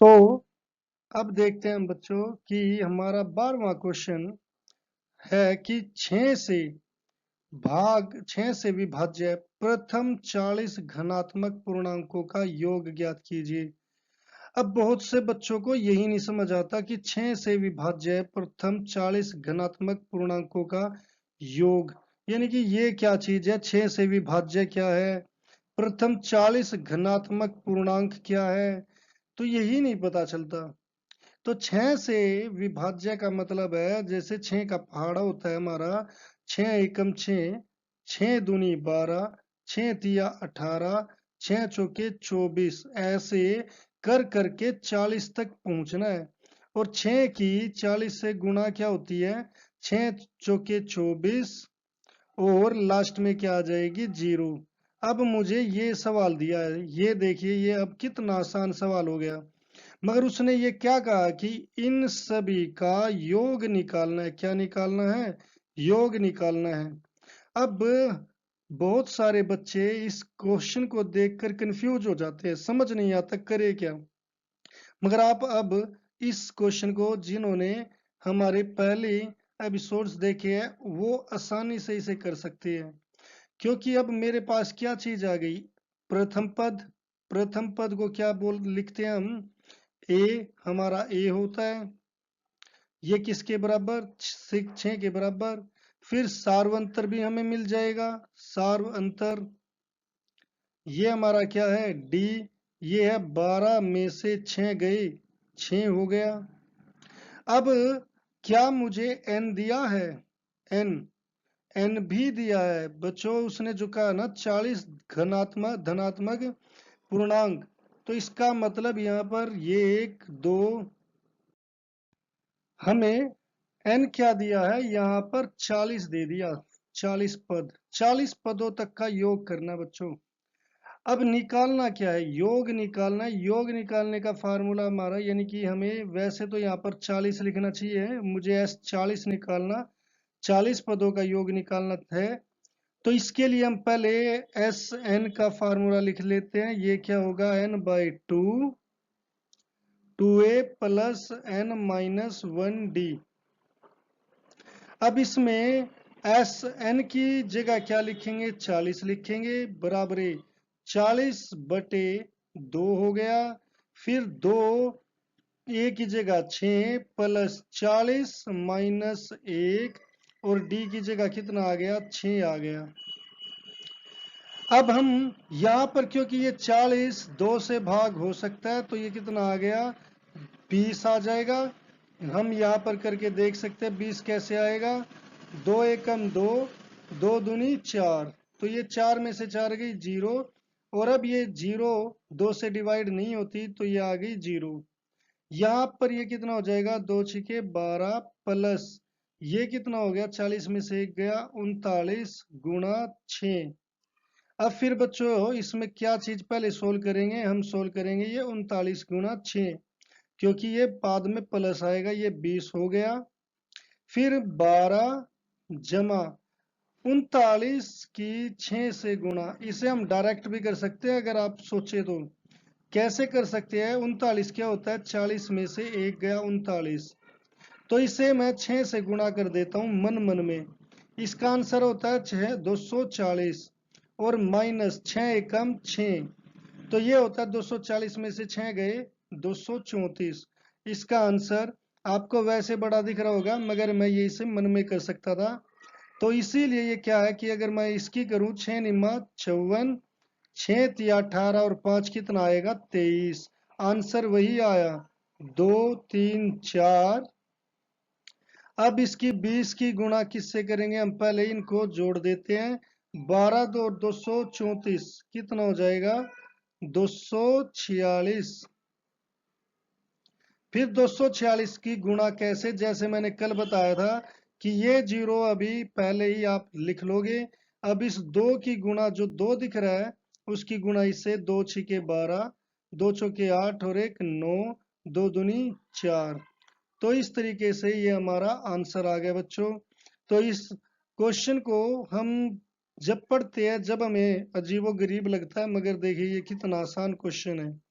तो अब देखते हैं हम बच्चों कि हमारा 12वां क्वेश्चन है कि 6 से विभाज्य प्रथम 40 घनात्मक पूर्णांकों का योग ज्ञात कीजिए। अब बहुत से बच्चों को यही नहीं समझ आता कि 6 से विभाज्य प्रथम 40 घनात्मक पूर्णांकों का योग, यानी कि ये क्या चीज है, 6 से विभाज्य क्या है, प्रथम 40 घनात्मक पूर्णांक क्या है, तो यही नहीं पता चलता। तो 6 से विभाज्य का मतलब है, जैसे 6 का पहाड़ा होता है हमारा, 6 एकम 6, 6 दूनी 12, 6 तिया 18, 6 चौके 24, ऐसे कर करके 40 तक पहुंचना है। और 6 की 40 से गुणा क्या होती है, 6 चौके 24, और लास्ट में क्या आ जाएगी, 0। अब मुझे ये सवाल दिया है, ये देखिए, ये अब कितना आसान सवाल हो गया। मगर उसने ये क्या कहा कि इन सभी का योग निकालना है। क्या निकालना है, योग निकालना है। अब बहुत सारे बच्चे इस क्वेश्चन को देखकर कंफ्यूज हो जाते हैं, समझ नहीं आता करे क्या। मगर आप अब इस क्वेश्चन को, जिन्होंने हमारे पहले एपिसोड्स देखे हैं, वो आसानी से इसे कर सकते हैं। क्योंकि अब मेरे पास क्या चीज आ गई, प्रथम पद। प्रथम पद को क्या बोल लिखते हैं हम, ए, हमारा ए होता है, ये किसके बराबर, 6 के बराबर। फिर सार्वंतर भी हमें मिल जाएगा, सार्वंतर। ये हमारा क्या है, डी। ये है 12 में से 6 गए, 6 हो गया। अब क्या मुझे एन दिया है, एन, एन भी दिया है बच्चों। उसने जो कहा ना 40 घनात्मक धनात्मक पूर्णांक, तो इसका मतलब यहाँ पर ये 1 2, हमें एन क्या दिया है यहाँ पर, 40 दे दिया। 40 पद, 40 पदों तक का योग करना बच्चों। अब निकालना क्या है, योग निकालना है। योग निकालने का फार्मूला हमारा, यानी कि हमें वैसे तो यहाँ पर 40 लिखना चाहिए, मुझे एस 40 निकालना, 40 पदों का योग निकालना है। तो इसके लिए हम पहले एस एन का फार्मूला लिख लेते हैं। ये क्या होगा, n by 2, 2a plus n minus 1d। अब इसमें एस एन की जगह क्या लिखेंगे, 40 लिखेंगे, बराबरी 40 बटे 2 हो गया। फिर 2, ए की जगह 6 प्लस 40 माइनस 1, और डी की जगह कितना आ गया, 6 आ गया। अब हम यहाँ पर, क्योंकि ये 40 2 से भाग हो सकता है, तो ये कितना आ गया, 20 आ जाएगा। हम यहाँ पर करके देख सकते हैं 20 कैसे आएगा, 2 एकम 2, 2 दूनी 4, तो ये 4 में से 4 गई 0। और अब ये 0 2 से डिवाइड नहीं होती, तो ये आ गई 0। यहाँ पर ये कितना हो जाएगा, 2 छिके 12 प्लस ये कितना हो गया, 40 में से 1 गया, 39 गुणा 6। अब फिर बच्चों इसमें क्या चीज पहले सोल्व करेंगे, हम सोल्व करेंगे ये 39 गुणा 6, क्योंकि ये बाद में प्लस आएगा, ये 20 हो गया। फिर 12 जमा 39 की 6 से गुणा, इसे हम डायरेक्ट भी कर सकते हैं अगर आप सोचे तो। कैसे कर सकते हैं, 39 क्या होता है, 40 में से 1 गया 39, तो इसे मैं 6 से गुणा कर देता हूं मन मन में। इसका आंसर होता है 6 240, और माइनस 6 एकम 6, तो ये होता है 240 में से 6 गए 234। इसका आंसर आपको वैसे बड़ा दिख रहा होगा, मगर मैं ये इसे मन में कर सकता था। तो इसीलिए ये क्या है कि अगर मैं इसकी करूं, 6 निम्मा 54, 6 तिया 18, और 5 कितना आएगा, 23। आंसर वही आया, 2 3 4। अब इसकी 20 की गुणा किससे करेंगे, हम पहले इनको जोड़ देते हैं। 12 दो 234, कितना हो जाएगा, 246। फिर 246 की गुणा कैसे, जैसे मैंने कल बताया था कि ये 0 अभी पहले ही आप लिख लोगे। अब इस 2 की गुणा, जो 2 दिख रहा है उसकी गुणा इससे, 2 छिके 12, 2 चौके 8, और 1 9, 2 दूनी 4। तो इस तरीके से ये हमारा आंसर आ गया बच्चों। तो इस क्वेश्चन को हम जब पढ़ते हैं, जब हमें अजीबो गरीब लगता है, मगर देखिए ये कितना आसान क्वेश्चन है।